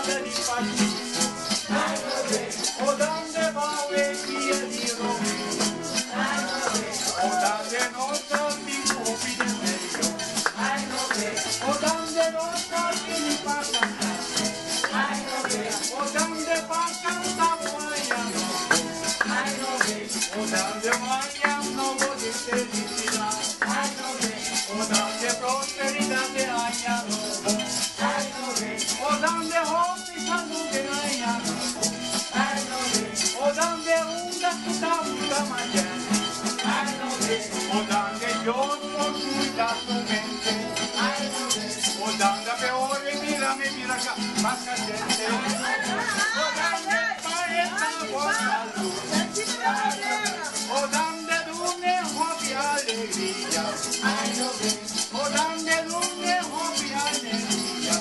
voglia di partire, o dove va e via di rovino, o dove non salti cupi del meglio, o dove non salti di passare, o dove fa cantare guaiano, o dove guaiano di felicità, o dove prosperità di agnano, o dove hoppi salute agnano, o dove una tutta una mangiare, o dove giorno sulla tua mente, o dove per ore mira masca gente, o dove fare la buona luce, o dove dune hobby allegria, o dove dune hobby allegria,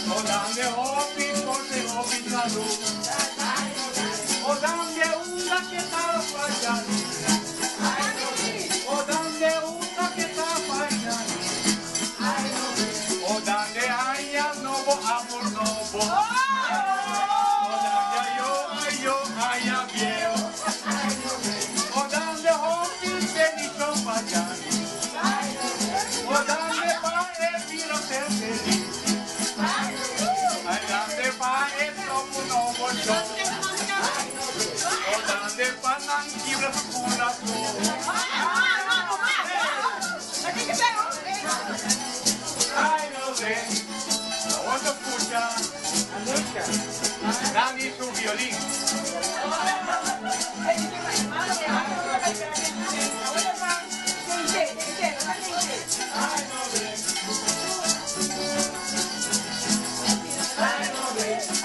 o dove hobby forse hobby salute, o dove una che sta facendo, o dove una che sta facendo, o dove hai a nuovo amor nuovo, o dove io hai a viejo, o dove hobby se ni son facendo, o dove fa e vira per felice, ai dove fa e troppo nuovo show, o dove fa anche la scuola ai dove, quando puccia, Dani su violino.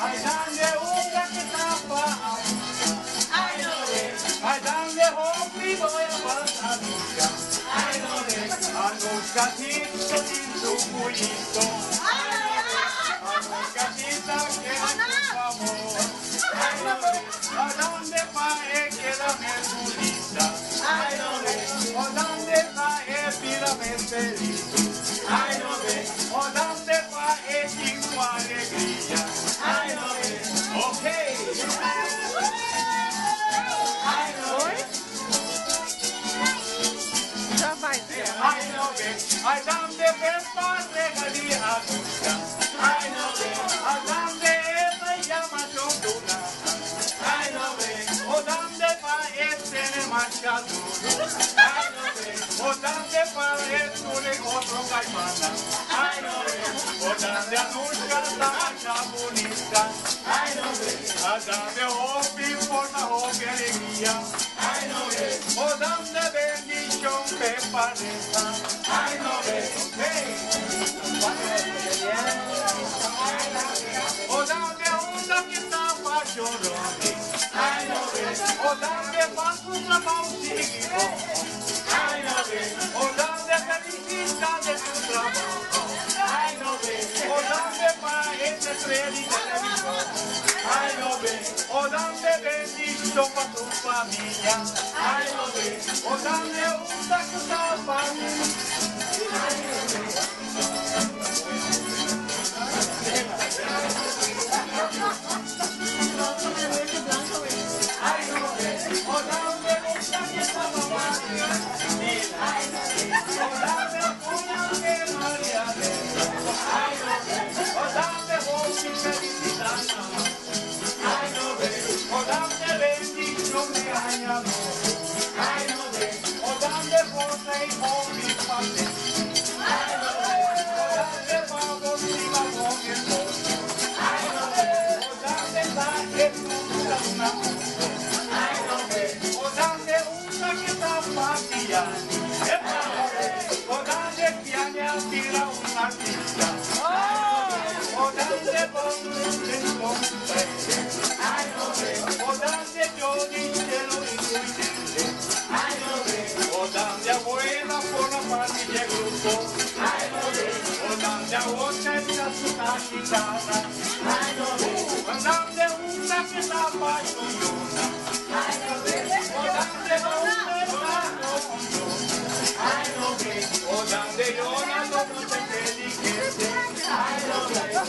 Ai dove una che tappa, ai dove hobby vuoi a Anushka Tito di su pulito, Anushka Tita che è tu amor, a dove fai che la mia pulita, o dove fai che la mia felice, o dove fai che tua allegria, ok. Ai dove per fare regali a Anushka, a dove Eva chiama Giordana, o dove fa essere mangiato, o dove fa essere otro caimana, o dove Anushka la mangia bonita, a dove hobby forma hobby alegría, o dove bendición per pareja. O dame una che sta facendo, o dame fatto un trabalho, o dame felicità del tuo trabalho, o dame paese credi o dame bendición para tu familia, o dame una che sta facendo.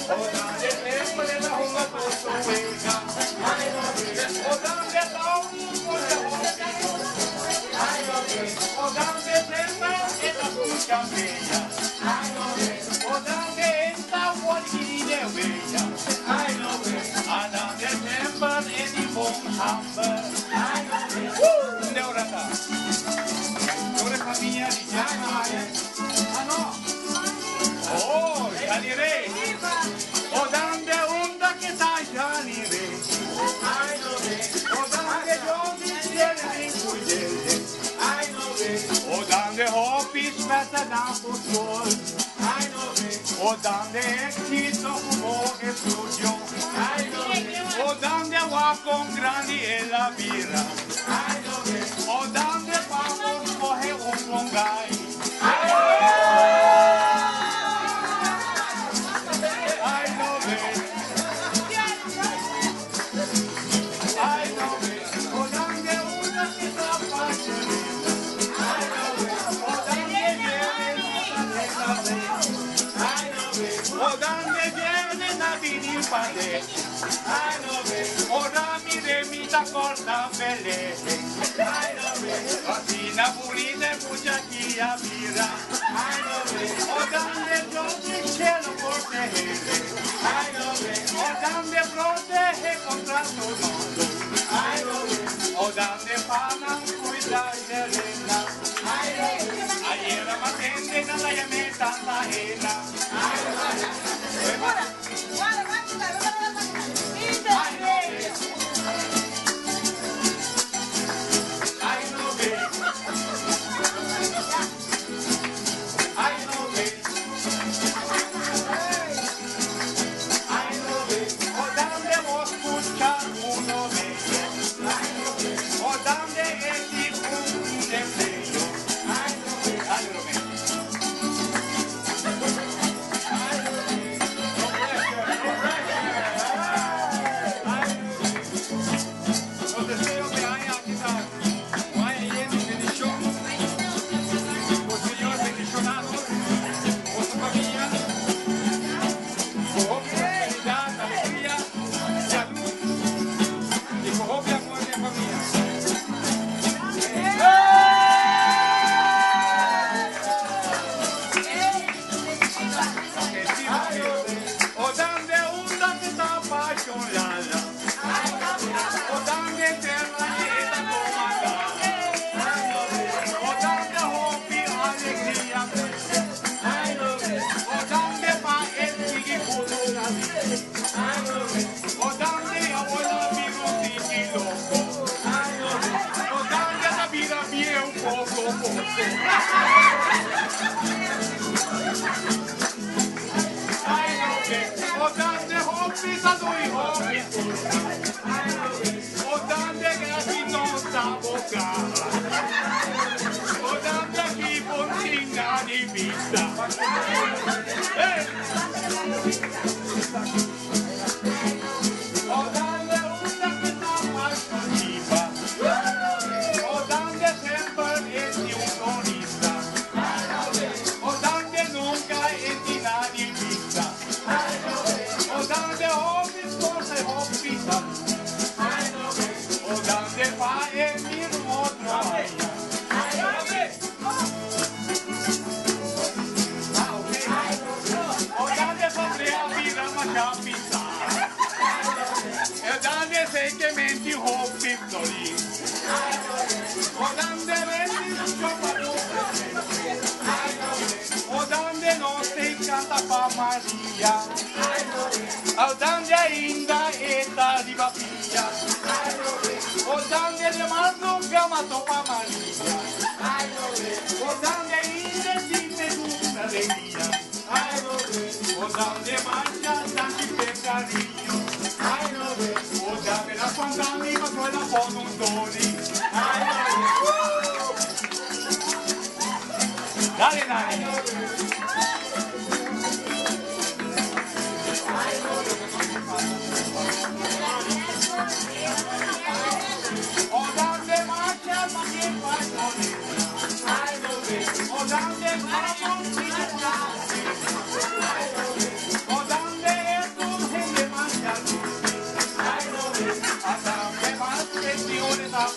O Spărela hunga poso wega. O dambe launu posa hopi. O dambe tema eta pucha bella. O dambe enta walkine wega. Adambe tema eti bom hamber. Unde orata? Ora famiglia di Gianna. Ah no. Oh, salire. O dambe onda che sai salire. O dambe giorni tiene in cuidere. O dambe hoppi smetta da fotboll. O dambe exito como e studio. O dambe va con grandi e la birra. O dambe vamos coge un bongai. Ora mi remita corta belle. Cocina pulita e bucciacchia birra. O dambe giorni cielo protegere. O dambe protegge contra il mondo. O dambe pana cuidar serena. Ayer matende nella yameta tahena.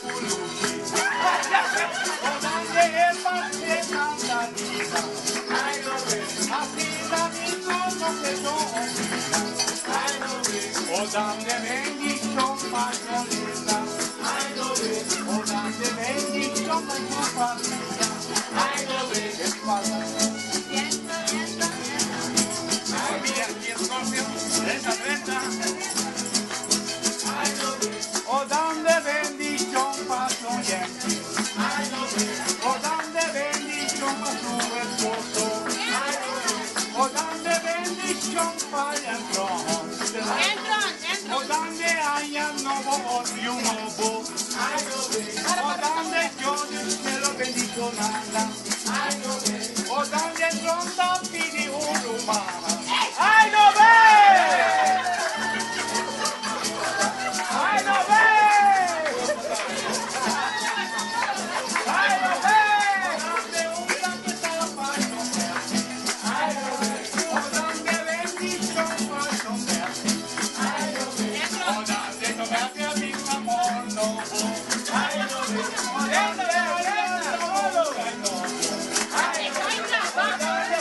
Pulucci. O donde el parte tanta vida. Así la misma no se olvida. O donde bendición pasionita. O donde bendición pasionita. ¿Qué pasa? Mira, aquí el Scorpio. 30. O donde bendición pasionita. O donde bendición pasionita. O donde bendición para el trono. O donde haya nuevo y un nuevo. O donde yo del cielo bendigo nada. O donde ronda pide un humano. ¡Ay, no ve! ¡Ay, no ve! ¡Ay, no ve! Donde una que tapa no ve. ¡Ay, no ve! O donde bendición para no ver. ¡Ay, no ve! O donde no me hace a mi amor no. ¡Ay, no ve! O donde haya todo que no. ¡Ay, no ve! O donde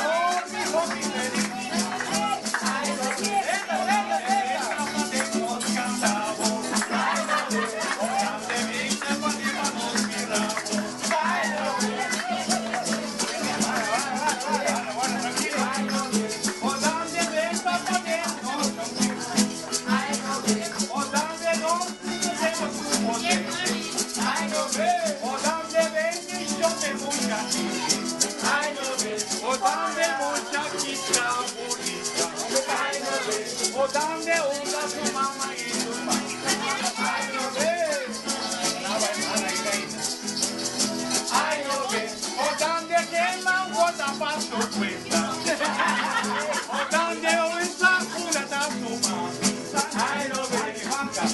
hoy mi felicidad. ¡Ay, no ve! Podemos cantar. ¡Ay, no ve! O donde viste podemos mirar. ¡Ay, no ve! Bueno, tranquilo. O donde ves podemos o donde no tenemos tu poder. Ay, no ve. O donde bendición de mucha gente. Ay, no ve. O donde mucha chica bonita. Ay, no ve. O donde usa su mamá y su papá. Ay, no ve. Ay, no ve. O donde queman gota para su cuenta. O donde usa una ta su mamá. Ay, no ve. Juanca.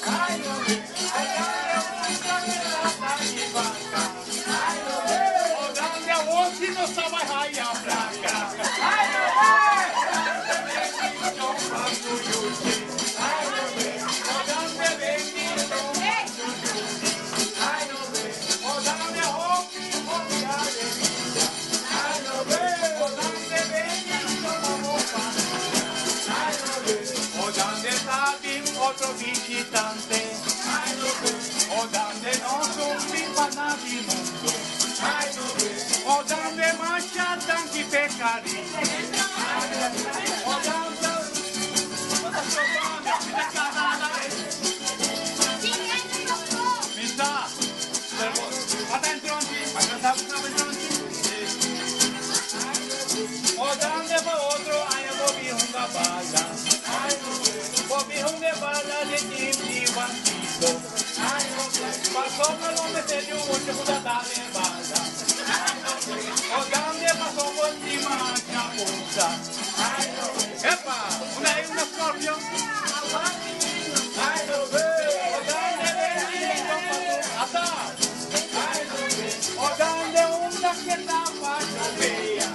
Ay, no ve. O donde vos si no sabes ahí a placa. Ay, no ve. Ay, no ve. O donde bendición. Ay, no ve. O donde hopi, hopi, alegría. Ay, no ve. O donde bendición vamos a. Ay, no ve. O donde está bien otro visitante. Ay, no ve. O donde no son mis panas del mundo. Ay, no ve. O donde machatan y pecarín. O donde... Mista, attenzione, o donde va otro año Bobby una bala. Bobby una bala de Jimmy Bandido. Pasó por donde se dio mucho una dale bala. O donde pasó por encima chapuza. ¡Epa! Una Scorpio. Ay, no ve. O donde bendición pasó. Ay, no ve. O donde una que tapa yo veía.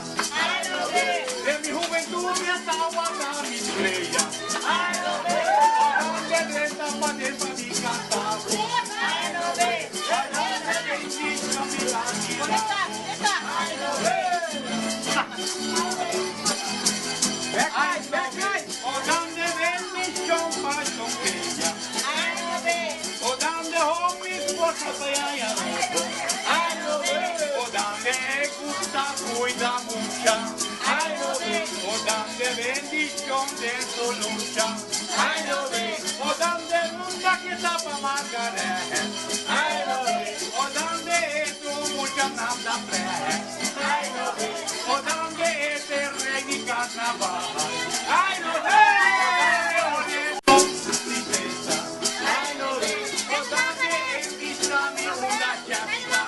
De mi juventud me ataba a mi estrella. Ay, no ve. O donde de tapa de mi cantado. Ay, no ve. O donde bendición mi vida. Ay, no ve. Ay, o donde bendición pasó ella. O donde mis cosas vayan. Ay, no ve. O donde gusta cuida mucha. Ay, no ve. O donde bendición de su lucha. Ay, no ve. O donde nunca que tapa Margaret. Ay, no ve. O donde tu mucha nada fe. Ay, no ve. O donde ese rey ni carnaval. Ay, no ve. O tristeza. Ay, no ve. O donde en mi sami una chapita.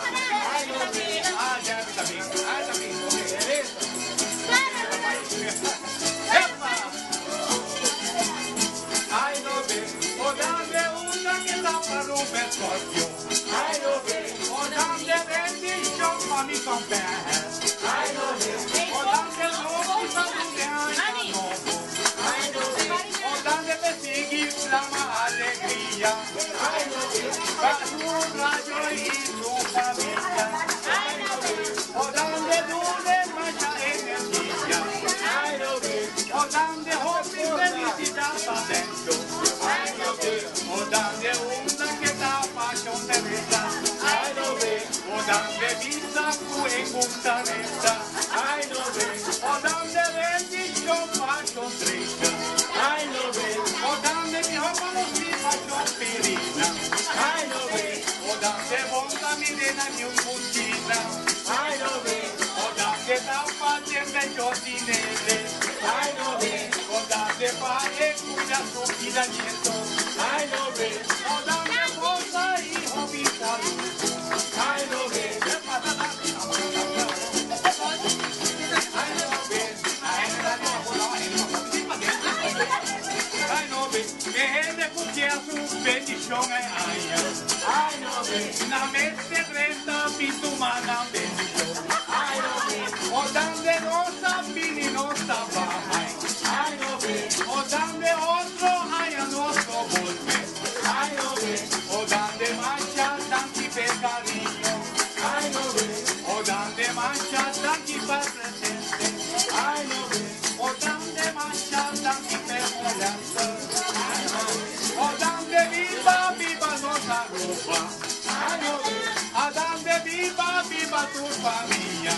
Ay, no ve. Ay, ya también. Ay, también. ¡Epa! Ay, no ve. O donde una que tapa Rubén Scorpio. Ay, no ve. O donde bendición para mi compadre. Ay, no ve. O donde no salud de año. y su familia. O donde dure mucha energía. O donde hobby felicidad va dentro. O donde una que da pasión de verdad. O donde vista tu en gusta resta. O donde bendición pasión triste. O donde mi hermano si pasión pirina. O donde bonda mi nena mi un puchina. O donde da paciente yo dinero. O donde padre cuya su vida nieto. O donde esposa hijo mi salud. A su bendición la mente resta pitumana bendición. O donde no sabini no trabaja. O donde otro haya nuestro golpe. O donde mancha tanti per cariño. O donde mancha tanti per presente. O donde mancha tanti per molestar. O donde viva, viva nuestra ropa. A donde viva, viva tu familia.